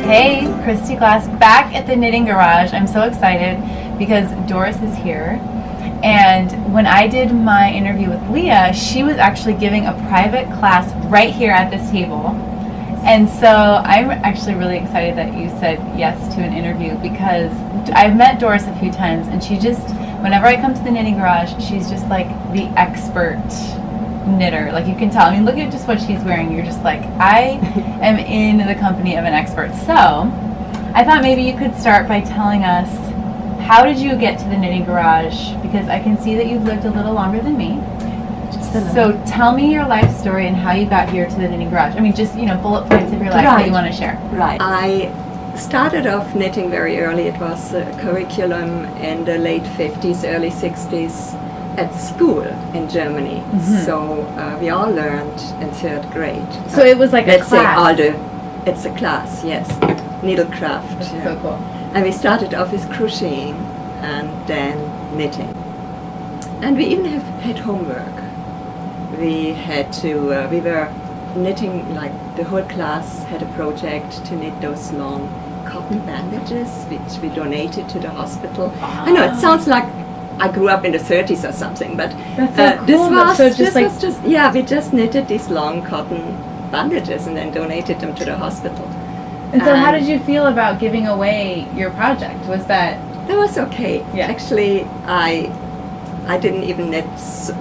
Hey, Kristy Glass back at the Knitting Garage. I'm so excited because Doris is here. And when I did my interview with Leah, she was actually giving a private class right here at this table. And so I'm actually really excited that you said yes to an interview because I've met Doris a few times and she just, whenever I come to the Knitting Garage, she's just like the expert knitter. Like you can tell. I mean, look at just what she's wearing. You're just like, I am in the company of an expert. So I thought maybe you could start by telling us, how did you get to the Knitting Garage? Because I can see that you've lived a little longer than me. So tell me your life story and how you got here to the Knitting Garage. I mean, just, bullet points of your life that you want to share. Right. I started off knitting very early. It was a curriculum in the late 50s, early 60s at school in Germany. Mm-hmm. So we all learned in third grade. So it was like a class. It's a class, yes. Needlecraft. That's so cool. And we started off with crocheting and then knitting. And we even had homework. We had to, we were knitting, like the whole class had a project to knit those long cotton bandages, which we donated to the hospital. I know, it sounds like I grew up in the 30s or something, but that's so cool. We just knitted these long cotton bandages and then donated them to the hospital. And so how did you feel about giving away your project? That was okay. Yeah. Actually, I didn't even knit,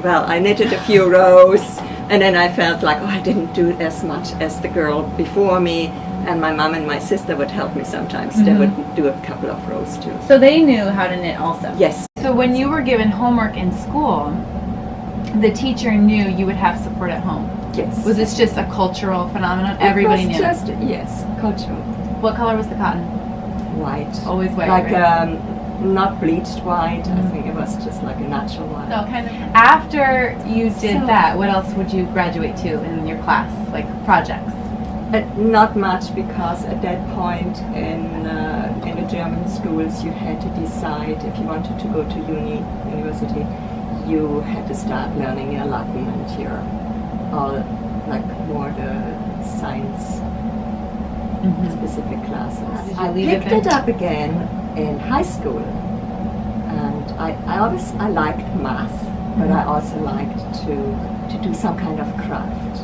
I knitted a few rows and then I felt like, I didn't do as much as the girl before me, and my mom and my sister would help me sometimes. Mm-hmm. They would do a couple of rows too. So they knew how to knit also? Yes. So when you were given homework in school, the teacher knew you would have support at home? Yes. Was this just a cultural phenomenon? Everybody knew? Yes, cultural. What color was the cotton? White. Always white, like, right? Not bleached white. Mm-hmm. I think it was just like a natural white. So kind of after you did that, what else would you graduate to in your class, like projects? Not much, because at that point in the German schools you had to decide if you wanted to go to university. You had to start learning your Latin and your all like more the science specific classes. I picked it up again in high school, and I liked math, but I also liked to do some kind of craft.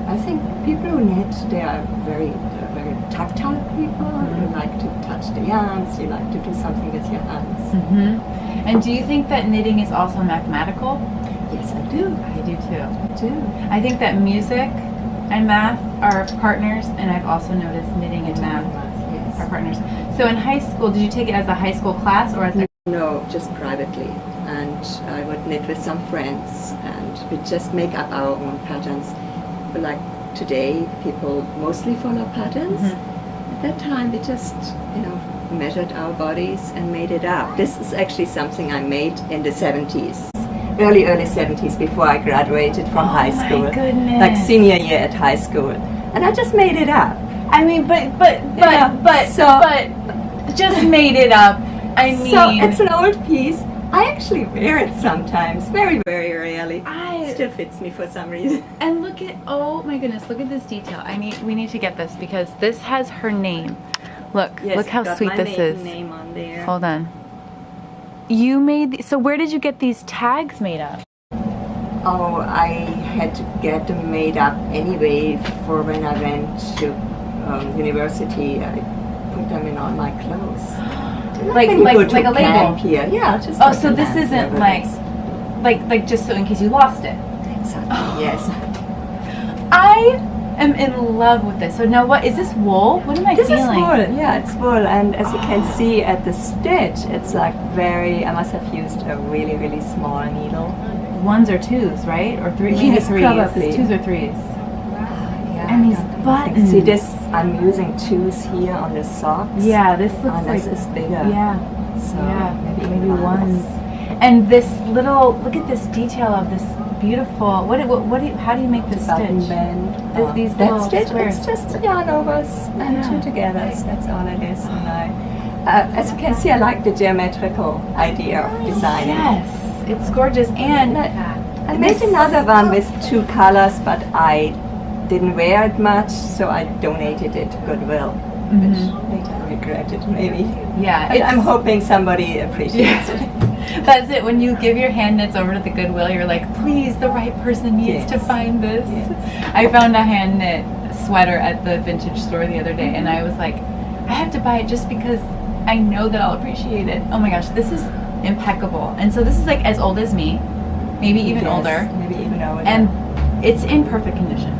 I think people who knit, they are very tactile people. You like to touch the yarns, you like to do something with your hands. Mm-hmm. And do you think that knitting is also mathematical? Yes, I do. I do too. I do. I think that music and math are partners, and I've also noticed knitting and math are partners. So in high school, did you take it as a high school class or as a... No, just privately. And I would knit with some friends, and we'd just make up our own patterns. But like today, people mostly follow patterns. Mm-hmm. At that time, we just, measured our bodies and made it up. This is actually something I made in the 70s. Early 70s, before I graduated from high school. My goodness. Like senior year at high school. And I just made it up. I mean, but just made it up. I mean, so it's an old piece. I actually wear it sometimes, very, very rarely. It still fits me for some reason. And look at, oh my goodness, look at this detail. We need to get this because this has her name. Look, yes, look how sweet this is. Name on there. Hold on. You made, so where did you get these tags made up? Oh, I had to get them made up anyway for when I went to university. I put them in all my clothes. like a label here. Yeah, just like so this isn't like just so in case you lost it. Exactly. Yes. I am in love with this. So now what is this, wool? What am I feeling? This is wool. Yeah, it's wool, and as you can see at the stitch, it's like I must have used a really, really small needle. Ones or twos, right? Or three? Yes, threes. Probably. Twos or threes. Yeah, and these buttons. See this? I'm using twos here on the socks. Yeah, this looks like this is bigger. Yeah. So yeah, maybe ones. And this little, look at this detail of this beautiful. How do you make this stitch? Bend. These that little stitch. squares. It's just yarn overs and two togethers. That's all it is. And as you can see, I like the geometrical idea of designing. Yes, it's gorgeous. And I made another one with two colors, but I didn't wear it much, so I donated it to Goodwill. which later I regretted maybe. Yeah, But I'm hoping somebody appreciates it. That's it. When you give your hand knits over to the Goodwill, you're like, please, the right person needs to find this. Yes. I found a hand knit sweater at the vintage store the other day, and I was like, I have to buy it just because I know that I'll appreciate it. Oh my gosh, this is impeccable. And so this is like as old as me, maybe even Yes, older, maybe even older. and it's in perfect condition.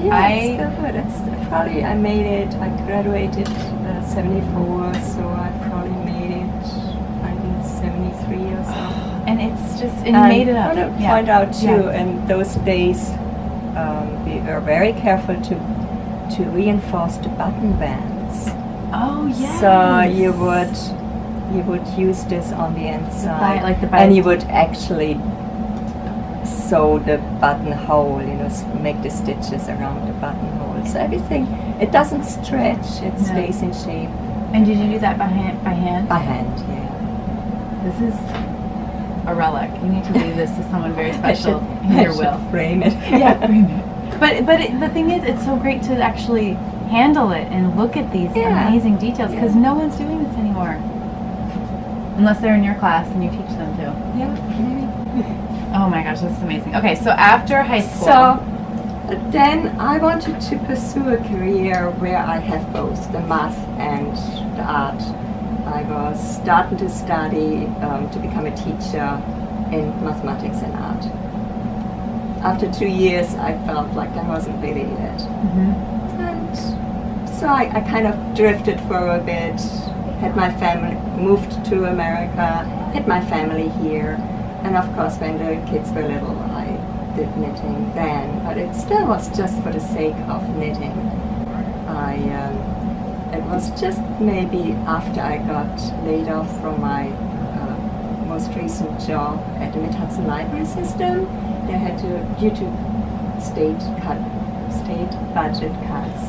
yeah, it's still good. It's probably, I made it, I graduated 74, so I probably made it 1973 or so. And it's just, and you made it up. I want to Yeah. point out too, Yeah. in those days, we were very careful to reinforce the button bands. Oh yes. So you would use this on the inside, Like the and you would actually sew the buttonhole, make the stitches around the buttonhole. So everything, it doesn't stretch, it stays in shape. And did you do that by hand? By hand, yeah. This is a relic. You need to leave this to someone very special in I your should will. frame it. Yeah, frame it. But the thing is, it's so great to actually handle it and look at these amazing details, because no one's doing this anymore. Unless they're in your class and you teach them to. Yeah, maybe. Oh my gosh, this is amazing. Okay, so after high school. So then I wanted to pursue a career where I have both the math and the art. I was starting to study to become a teacher in mathematics and art. After 2 years, I felt like that wasn't really it. And so I kind of drifted for a bit, had my family, moved to America, had my family here. And of course, when the kids were little, I did knitting then, but it still was just for the sake of knitting. It was just maybe after I got laid off from my most recent job at the Mid-Hudson Library System. They had to, due to state budget cuts,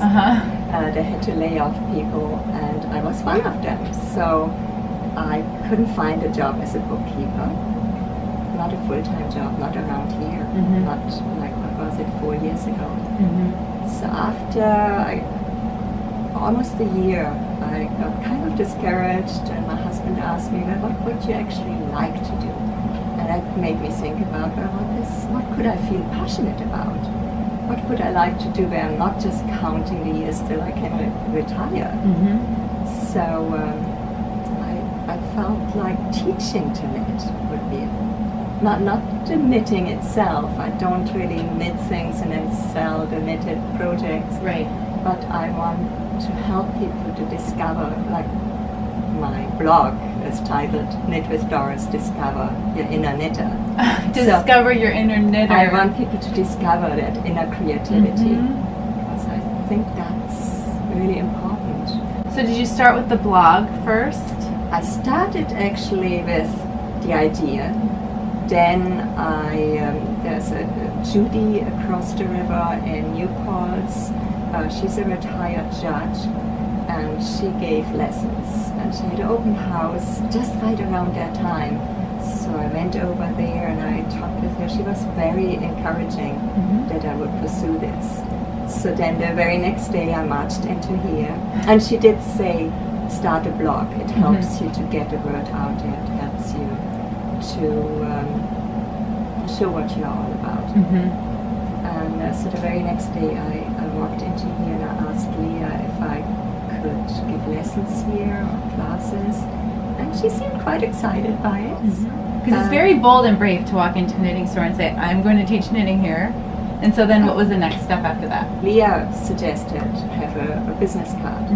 they had to lay off people, and I was one of them. So I couldn't find a job as a bookkeeper. Not a full-time job, not around here, not like, what was it, 4 years ago. So after almost a year, I got kind of discouraged, and my husband asked me, well, what would you actually like to do? And that made me think about, well, what could I feel passionate about? What would I like to do where I'm not just counting the years till I can retire? So I felt like teaching to knit would be it. Not the knitting itself. I don't really knit things and then sell the knitted projects. Right. But I want to help people to discover, like my blog is titled Knit with Doris, Discover Your Inner Knitter. Discover your inner knitter. I want people to discover that inner creativity, because I think that's really important. So did you start with the blog first? I started actually with the idea. Then there's a Judy across the river in New Paltz. She's a retired judge, and she gave lessons. And she had an open house just right around that time. So I went over there and I talked with her. She was very encouraging that I would pursue this. So then the very next day I marched into here, and she did say, start a blog. It helps you to get the word out there. It helps you to show what you're all about. And so the very next day I walked into here and I asked Leah if I could give lessons here or classes, and she seemed quite excited by it. Because it's very bold and brave to walk into a knitting store and say, I'm going to teach knitting here. And so then what was the next step after that? Leah suggested have a business card.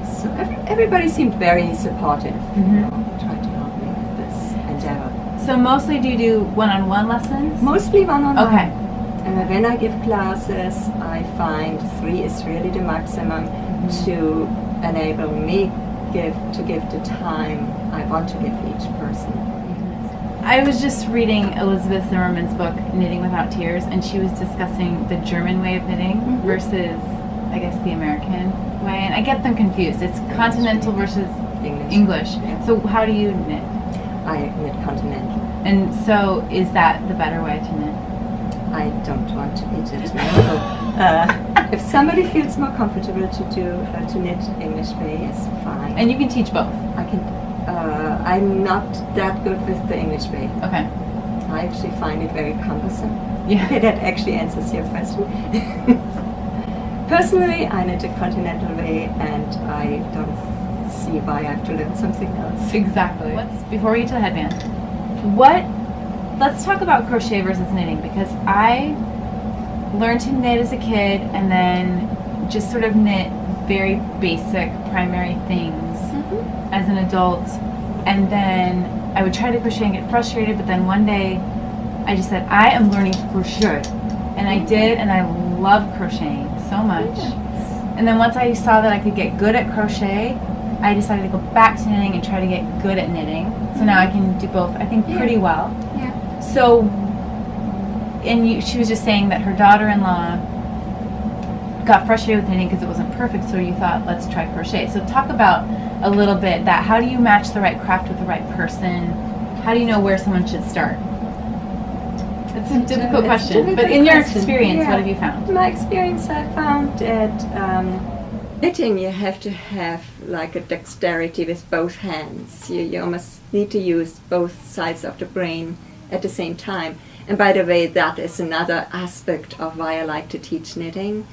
So everybody seemed very supportive, trying to help me with this endeavor. So mostly do you do one-on-one lessons? Mostly one-on-one. Okay. When I give classes, I find 3 is really the maximum to enable me to give the time I want to give each person. I was just reading Elizabeth Zimmerman's book, Knitting Without Tears, and she was discussing the German way of knitting versus, I guess, the American way. And I get them confused. It's continental versus English. Yeah. So how do you knit? I knit continental. And so is that the better way to knit? I don't want to be judgmental. If somebody feels more comfortable to knit English way, is fine. And you can teach both. I can. I'm not that good with the English way. Okay. I actually find it very cumbersome. Yeah. Okay, that actually answers your question. Personally, I knit a continental way, and I don't see why I have to learn something else. Exactly. Before we get to the headband, let's talk about crochet versus knitting, because I learned to knit as a kid and then just sort of knit very basic primary things as an adult, and then I would try to crochet and get frustrated, but then one day I just said, I am learning to crochet, and I did, and I love crocheting so much. And then once I saw that I could get good at crochet, I decided to go back to knitting and try to get good at knitting. So now I can do both, I think, pretty well. Yeah. So, she was just saying that her daughter-in-law got frustrated with knitting because it wasn't perfect, so you thought, let's try crochet. So talk about a little bit that. How do you match the right craft with the right person? How do you know where someone should start? It's a difficult question, but in your experience, what have you found? In my experience, I found that knitting, you have to have like a dexterity with both hands. You almost need to use both sides of the brain at the same time. And by the way, that is another aspect of why I like to teach knitting.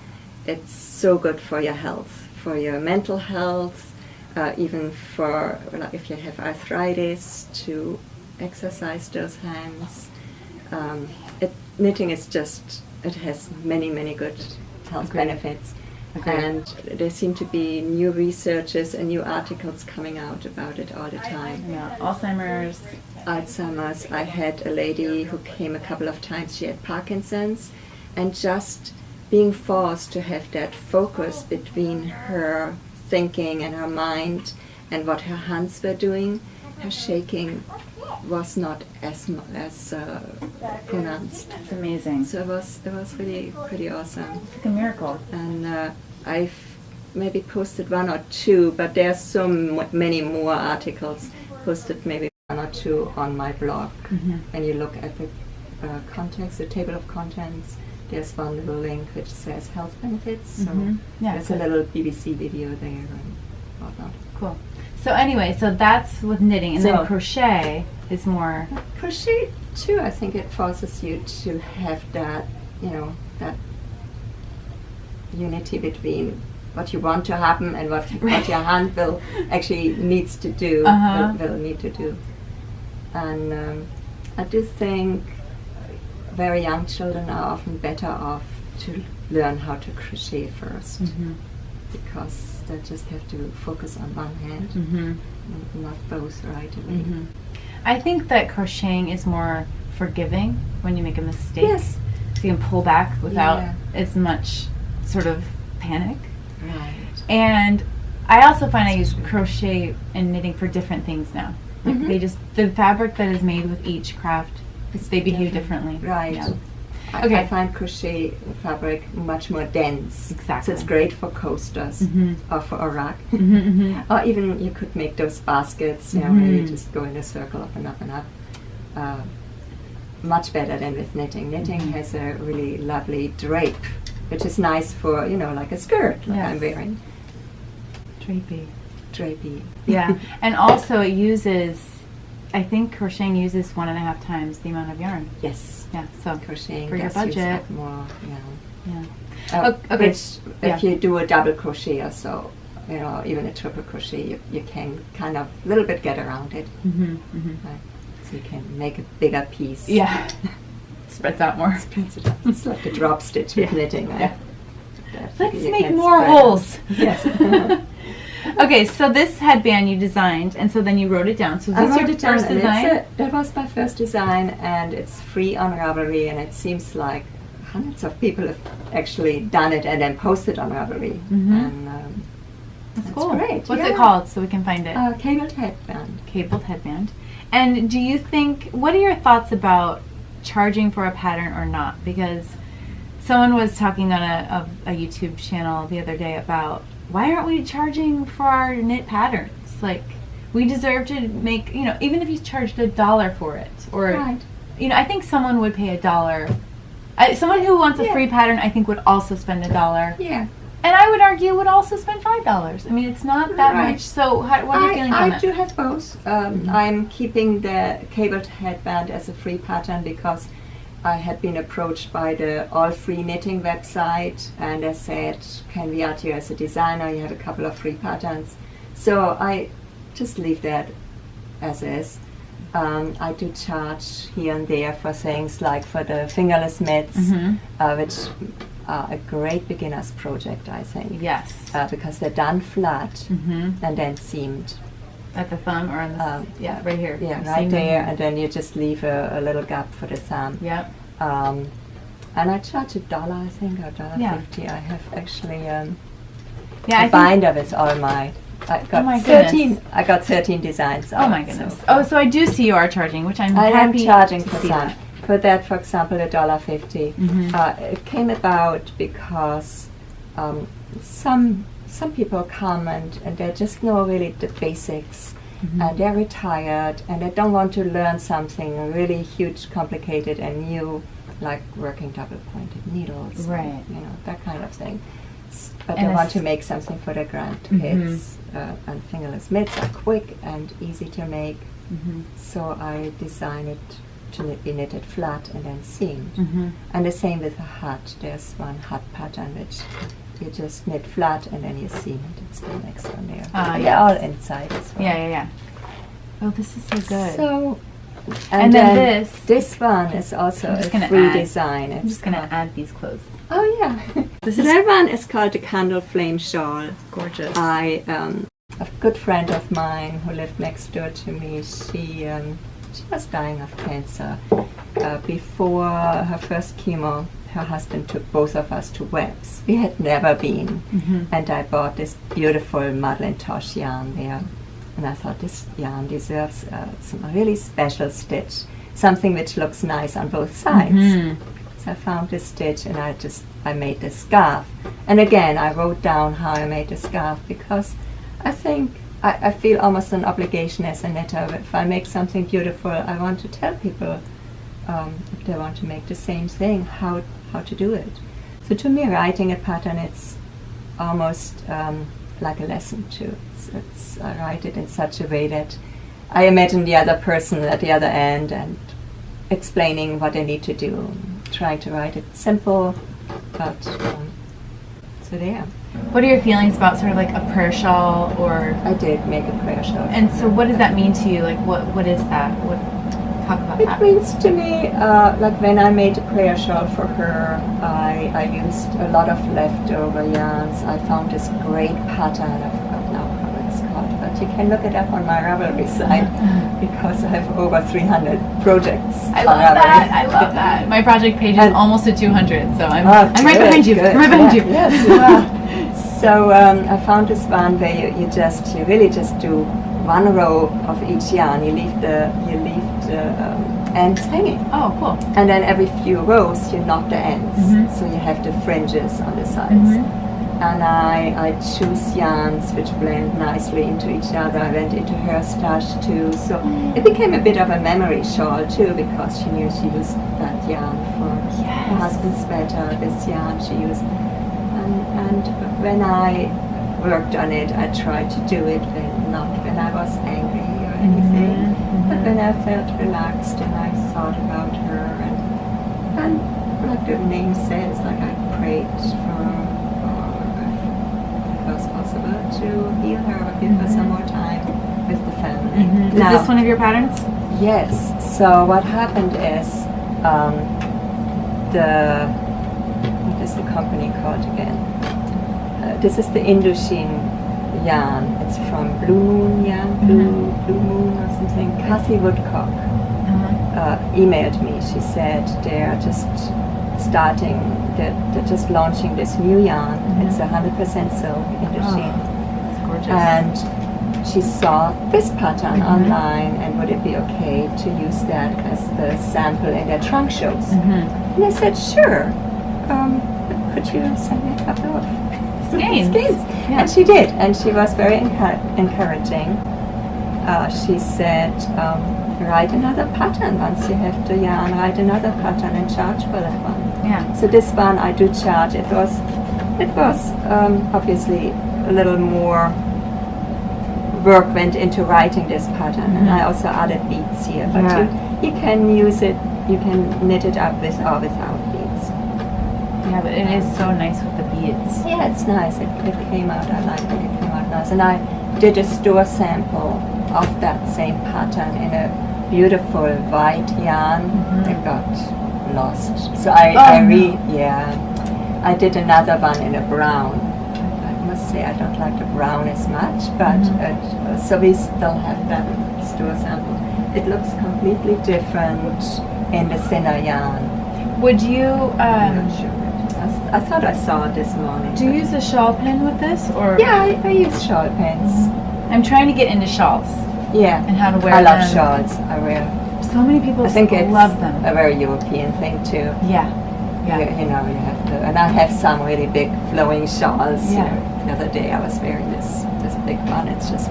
It's so good for your health, for your mental health, even for like, if you have arthritis, to exercise those hands. Knitting is just, it has many, many good health benefits. And there seem to be new researches and new articles coming out about it all the time. Yeah, Alzheimer's. I had a lady who came a couple of times. She had Parkinson's, and just being forced to have that focus between her thinking and her mind and what her hands were doing, her shaking was not as pronounced. That's amazing. So it was really pretty awesome. It's like a miracle. And I've maybe posted one or two, but there are so many more articles posted, maybe one or two on my blog. And you look at the context, the table of contents, there's one little link which says health benefits. So there's a little BBC video there and whatnot. Cool. So anyway, so that's with knitting, and then crochet is more... Crochet too, I think it forces you to have that, that unity between what you want to happen and what your hand will actually needs to do, will need to do. And I do think very young children are often better off to learn how to crochet first, because they just have to focus on one hand, and not both right away. I think that crocheting is more forgiving when you make a mistake. Yes. So you can pull back without as much sort of panic. Right. And I also find I use crochet and knitting for different things now. Like the fabric that is made with each craft, they behave differently. Right. Yeah. I find crochet fabric much more dense. Exactly. So it's great for coasters or for a rug. Or even you could make those baskets, where you just go in a circle up and up and up. Much better than with knitting. Knitting has a really lovely drape, which is nice for, like a skirt like I'm wearing. Drapey. Yeah. And also it uses, I think crocheting uses 1.5 times the amount of yarn. Yes. Yeah, so Crocheting for your does use budget. up more, Okay. Which, if you do a double crochet or so, even a triple crochet, you can kind of a little bit get around it. Right? So you can make a bigger piece. Yeah. Spreads out more. Spreads it out. It's like a drop stitch with knitting. Right? Let's make more holes. Yes. Okay, so this headband you designed, and so then you wrote it down. So this is your first design? That was my first design, and it's free on Ravelry, and it seems like hundreds of people have actually done it and then posted on Ravelry. And that's cool. Great. What's it called so we can find it? Cabled headband. Cabled headband. And do you think, what are your thoughts about charging for a pattern or not? Because someone was talking on a YouTube channel the other day about, why aren't we charging for our knit patterns? Like, we deserve to make, even if you charged $1 for it, or, I think someone would pay $1 Someone who wants a Yeah. free pattern, I think, would also spend $1. Yeah. And I would argue would also spend $5. I mean, it's not that Right. much. So what are you feeling on I it? do have both. I'm keeping the cabled headband as a free pattern because I had been approached by the all-free knitting website, and they said, can we add you as a designer? You have a couple of free patterns. So I just leave that as is. I do charge here and there for things like for the fingerless mitts, which are a great beginner's project, I think. Yes. Because they're done flat and then seamed. At the thumb or on the yeah, right here. Yeah, I've right seen them there, here. and then you just leave a little gap for the thumb. Yep. And I charge $1, I think, or $1.50. Yeah. I have actually Yeah, a I think. binder with all my. I got my 13. goodness. I got 13 designs. Oh my goodness. Oh, so I do see you are charging, which I'm I am happy charging to for see some. that. For that, for example, $1.50. It came about because some people come and they just know really the basics, and they're retired and they don't want to learn something really huge, complicated, and new, like working double-pointed needles, Right. You know, that kind of thing. But And they want it's- to make something for their grandkids. And fingerless mitts are quick and easy to make. So I designed it to be knitted flat and then seamed. And the same with a hat. There's one hat pattern which you just knit flat and then you seam it. It's still next on there. And they're all inside as well. Yeah. Oh, this is so good. So, And then this one is also I'm a just gonna free add- design. I'm just gonna add these clothes. Oh yeah. This is That one is called the Candle Flame Shawl. gorgeous. A good friend of mine who lived next door to me, she was dying of cancer. Before her first chemo, her husband took both of us to Webb's. We had never been. And I bought this beautiful Madelinetosh yarn there. And I thought this yarn deserves some really special stitch, something which looks nice on both sides. So I found this stitch and I made this scarf. And again, I wrote down how I made the scarf because I think I feel almost an obligation as a knitter. If I make something beautiful, I want to tell people if they want to make the same thing, how to do it. So to me, writing a pattern, it's almost like a lesson too. I write it in such a way that I imagine the other person at the other end and explaining what they need to do, trying to write it simple, but so there. What are your feelings about sort of like a prayer shawl or? I did make a prayer shawl. And so, what does that mean to you? Like, what is that? Talk about It that. means to me, like when I made a prayer shawl for her, I used a lot of leftover yarns. I found this great pattern. I forgot now how it's called, but you can look it up on my Ravelry site because I have over 300 projects. I love that. I love that. My project page is And- almost at 200, so I'm Oh, right good, behind you. good. I'm right behind Yeah, you. Yes, you are. So I found this one where you really just do one row of each yarn. You leave the ends hanging, Oh, cool. and then every few rows you knot the ends, so you have the fringes on the sides. And I choose yarns which blend nicely into each other. I went into her stash too, so it became a bit of a memory shawl too, because she knew she used that yarn for her husband's sweater. This yarn she used, and when I worked on it, I tried to do it not when I was angry or anything, but when I felt relaxed and I thought about her, and like the name says, like I prayed for if it was possible to heal her or give her some more time with the family. Is this one of your patterns? Yes. So what happened is what is the company called again? This is the Indochine yarn. It's from Blue Moon yarn, Blue Moon or something. Kathy Woodcock emailed me. She said they're just starting, they're just launching this new yarn. It's 100% silk Indochine. It's gorgeous. And she saw this pattern online, and would it be okay to use that as the sample in their trunk shows? And I said, sure. Could you send me a couple of Skeins. Yeah. And she did, and she was very encouraging. She said, write another pattern. Once you have the yarn, write another pattern and charge for that one. Yeah. So this one I do charge. It was obviously a little more work went into writing this pattern, and I also added beads here. But you can use it. You can knit it up with or without beads. Yeah, but it is so nice with the beads. Yeah, it's nice. It came out. I like it. It came out nice. And I did a store sample of that same pattern in a beautiful white yarn. It got lost. So I did another one in a brown. I must say I don't like the brown as much, but so we still have that store sample. It looks completely different in the thinner yarn. Would you? I'm not sure. I thought I saw it this morning. Do you use a shawl pin with this, or? Yeah, I use shawl pins. I'm trying to get into shawls. Yeah, and how to wear I them. love shawls. I wear. So many people I think it's love them. a very European thing too. Yeah. You know, you have to, and I have some really big flowing shawls. Yeah. You know, the other day I was wearing this big one. It's just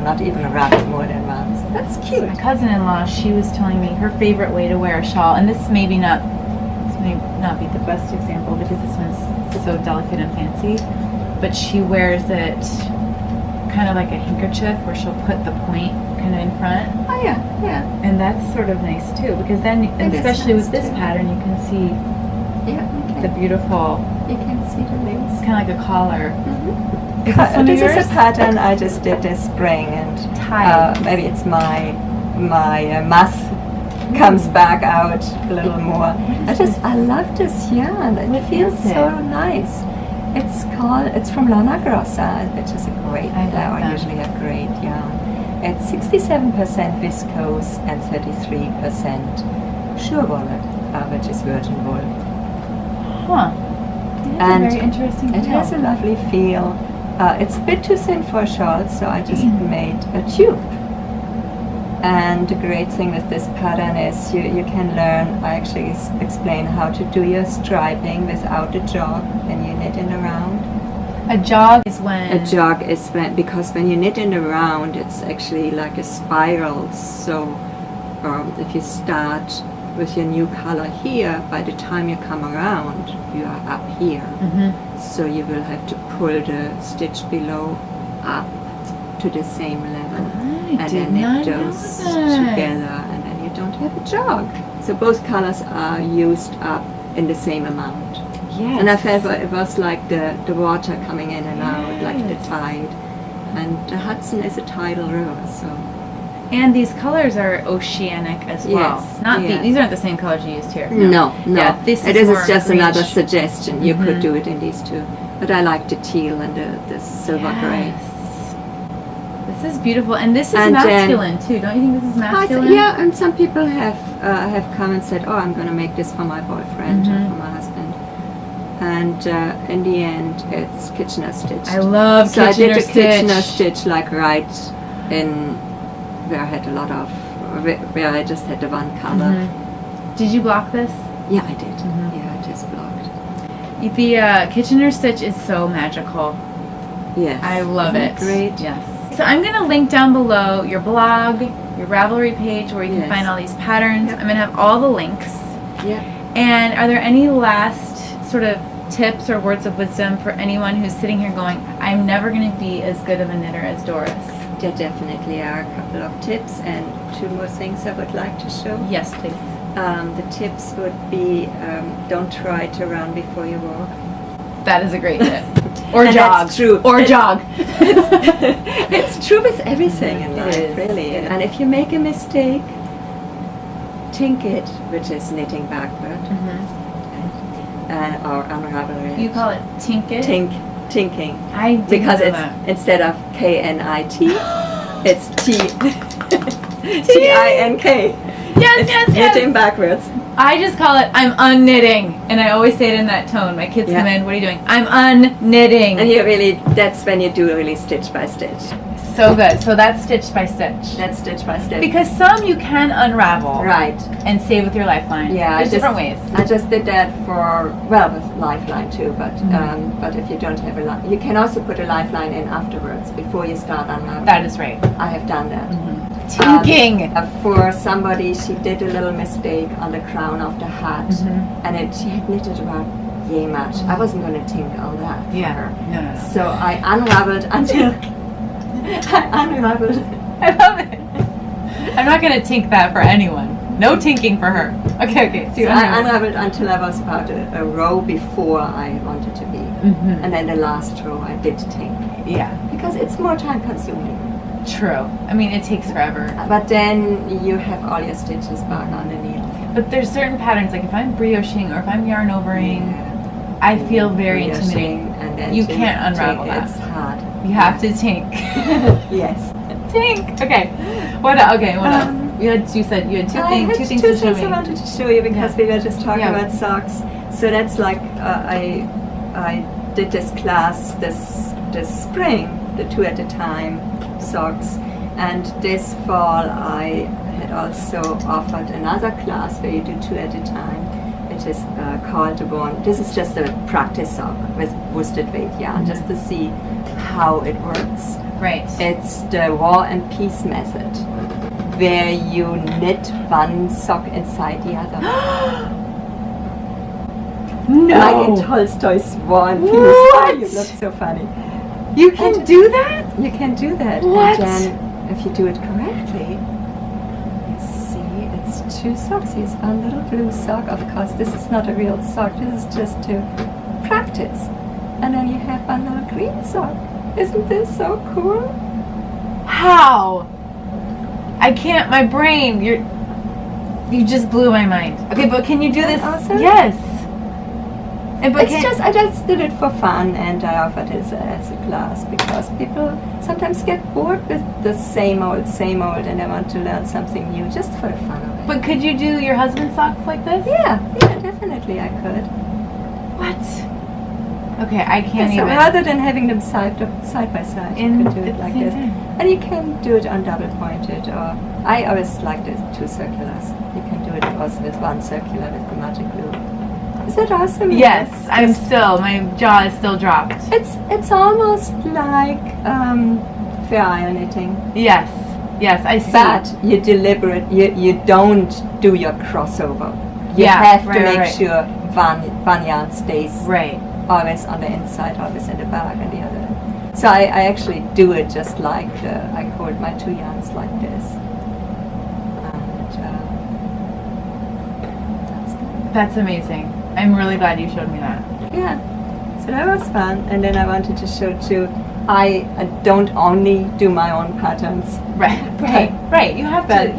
not even wrapped more than once. That's cute. My cousin-in-law, she was telling me her favorite way to wear a shawl, and this may not be the best example because this one's so delicate and fancy, but she wears it kind of like a handkerchief where she'll put the point kind of in front. Oh yeah, yeah. And that's sort of nice too, because then, especially with this pattern, you can see the beautiful. You can see the lace. It's kind of like a collar. This is a pattern I just did this spring, and maybe it's my math comes back out a little more. I love this yarn. It feels so nice. It's from Lana Grossa, which is a great. I usually have great yarn. It's 67% viscose and 33% sure wool, which is virgin wool. Huh. And very interesting. It has a lovely feel. It's a bit too thin for a shawl, so I just made a tube. And the great thing with this pattern is you can learn, I actually explain how to do your striping without a jog when you knit in a round. A jog is when? A jog is because when you knit in a round, it's actually like a spiral. So if you start with your new color here, by the time you come around, you are up here. So you will have to pull the stitch below up to the same level. And then knit those together, and then you don't have a jog. So both colors are used up in the same amount. Yes. And I felt it was like the water coming in and out, like the tide. And the Hudson is a tidal river, so. And these colors are oceanic as well. Yes. These aren't the same colors you used here. No. Yeah, this is just greenish. another suggestion. You could do it in these two. But I like the teal and the silver gray. This is beautiful, and this is masculine too. Don't you think this is masculine? Yeah, and some people have come and said, "Oh, I'm going to make this for my boyfriend or for my husband." And in the end, it's Kitchener stitched. I love Kitchener stitch. So I did a Kitchener stitch. stitch like right in where I had a lot of, where I just had the one color. Did you block this? Yeah, I did. Yeah, I just blocked. The Kitchener stitch is so magical. Yes. I love it. Great. Yes. So I'm going to link down below your blog, your Ravelry page where you can find all these patterns. I'm going to have all the links. Yeah. And are there any last sort of tips or words of wisdom for anyone who's sitting here going, I'm never going to be as good of a knitter as Doris? There definitely are a couple of tips and two more things I would like to show. Yes, please. The tips would be don't try to run before you walk. That is a great tip. Or and jog. That's true. Or jog. It's true with everything in life, really. And if you make a mistake, tink it, which is knitting backward, or unravel it. You call it tink it? Tinking. I didn't because know it's that. Instead of KNIT, it's TINK. Yes. Knitting backwards. I just call it I'm unknitting, and I always say it in that tone. My kids come in, what are you doing? I'm unknitting. And that's when you do really stitch by stitch. So good. So that's stitch by stitch. That's stitch by stitch. Because some you can unravel. Right. And save with your lifeline. Yeah. There's different ways. I just did that with lifeline too, but if you don't have a you can also put a lifeline in afterwards before you start unraveling. That is right. I have done that. Tinking. For somebody, she did a little mistake on the crown of the hat, and she had knitted about yay much. I wasn't going to tink all that for her. No. So I unraveled until I unraveled. I love it. I'm not going to tink that for anyone. No tinking for her. Okay. So I unraveled until I was about a row before I wanted to be. And then the last row I did tink. Yeah. Because it's more time consuming. True. I mean, it takes forever. But then you have all your stitches back on the needle. But there's certain patterns, like if I'm brioching or if I'm yarn overing, I feel very intimidating. And then you can't unravel that. It's hard. You have to tink. Yes. Tink. Okay. What else? You said you had two things to show me. Two things I wanted to show you because we were just talking about socks. So that's like I did this class this spring, the 2 at a time socks, and this fall I had also offered another class where you do 2 at a time, which is called the one. This is just a practice sock with worsted weight yarn, just to see how it works. Right. It's the War and Peace method, where you knit one sock inside the other. No. Like in Tolstoy's War and Peace. What? You look so funny. You can do that? You can do that. What? And then, if you do it correctly, you see it's 2 socks. Here's one little blue sock. Of course, this is not a real sock. This is just to practice. And then you have one little green sock. Isn't this so cool? How? I can't. My brain. You just blew my mind. Okay, but can you do this? Awesome. Yes. But I just did it for fun, and I offered it as a class because people sometimes get bored with the same old, and they want to learn something new just for the fun of it. But could you do your husband's socks like this? Yeah, definitely I could. What? Okay, I can't So even. rather than having them side by side, you can do it like this. And you can do it on double pointed, or I always like the 2 circulars. You can do it also with 1 circular with the magic glue. Is that awesome? Yes, my jaw is still dropped. It's almost like fair iron knitting. Yes, I see. But you don't do your crossover. You have to make sure one yarn stays always on the inside, always in the back, and the other. So I actually do it just like I hold my 2 yarns like this. And that's amazing. I'm really glad you showed me that. Yeah, so that was fun. And then I wanted to show too, I don't only do my own patterns. Right. You have to,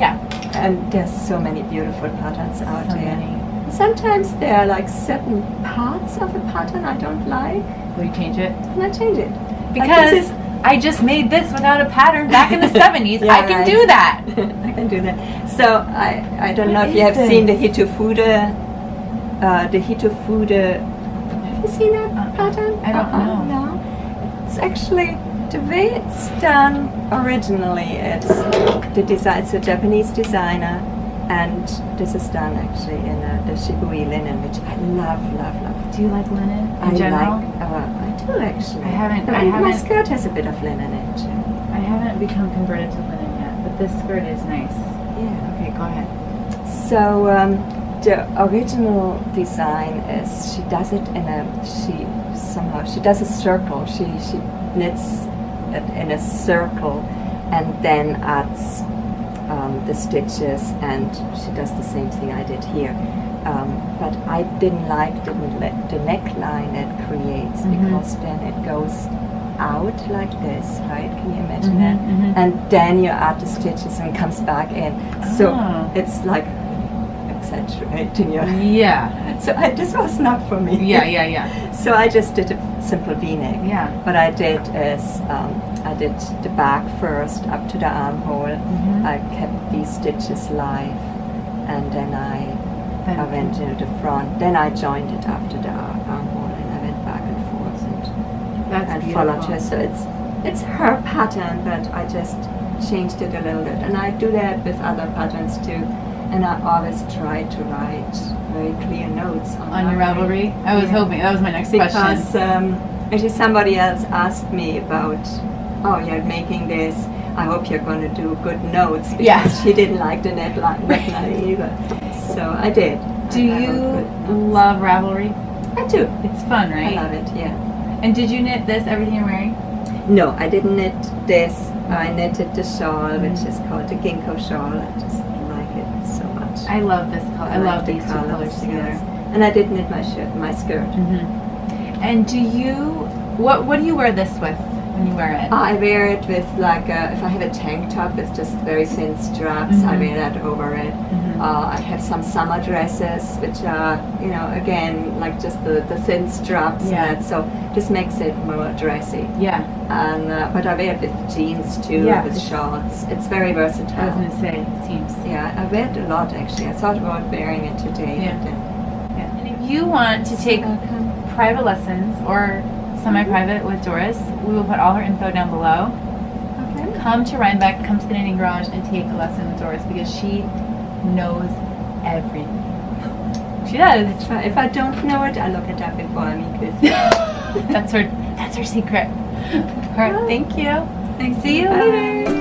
And there's so many beautiful patterns out there. Many. Sometimes there are like certain parts of a pattern I don't like. Will you change it? And I change it. Because I just made this without a pattern back in the 70s. I can do that. I can do that. So I don't know if you have seen the Hitofuda. Have you seen that pattern? I don't know. No. It's actually the way it's done originally. It's the design. It's a Japanese designer, and this is done actually in the shibui linen, which I love. Do you like linen in general? I do actually. I haven't. My skirt has a bit of linen in it too. I haven't become converted to linen yet, but this skirt is nice. Yeah. Okay, go ahead. So the original design is she does it she does a circle. She knits it in a circle and then adds the stitches, and she does the same thing I did here. But I didn't like the neckline it creates, because then it goes out like this, right? Can you imagine that? And then you add the stitches and it comes back in. So it's like exaggerating your... Yeah. So this was not for me. Yeah. So I just did a simple V-neck. Yeah. What I did is I did the back first up to the armhole. I kept these stitches live, and then I went to the front. Then I joined it after the armhole, and I went back and forth and followed her. So it's her pattern, but I just changed it a little bit. And I do that with other patterns too. And I always try to write very clear notes On your Ravelry? I was hoping, that was my next question. Because actually somebody else asked me about, oh, you're making this, I hope you're going to do good notes, because she didn't like the neckline either. So I did. Do you love Ravelry? I do. It's fun, right? I love it, yeah. And did you knit this, everything you're wearing? No, I didn't knit this. I knitted the shawl, which is called the ginkgo shawl. I just like it so much. I love this color. I love the these two colors together. Yes. And I did knit my skirt. And do you, what do you wear this with when you wear it? I wear it with like, if I have a tank top with just very thin straps, I wear that over it. I have some summer dresses, which are, you know, again, like just the thin straps, and so just makes it more dressy. And but I wear it with jeans too, with shorts. It's very versatile. I was going to say, it seems. Yeah, I wear it a lot actually. I thought about wearing it today. And if you want to take private lessons or semi-private with Doris, we will put all her info down below. Come to Rhinebeck, come to the Knitting Garage, and take a lesson with Doris, because she knows everything. She does. If I don't know it, I look it up before I meet with you. That's her secret. All right, thank you. Thanks. See you later.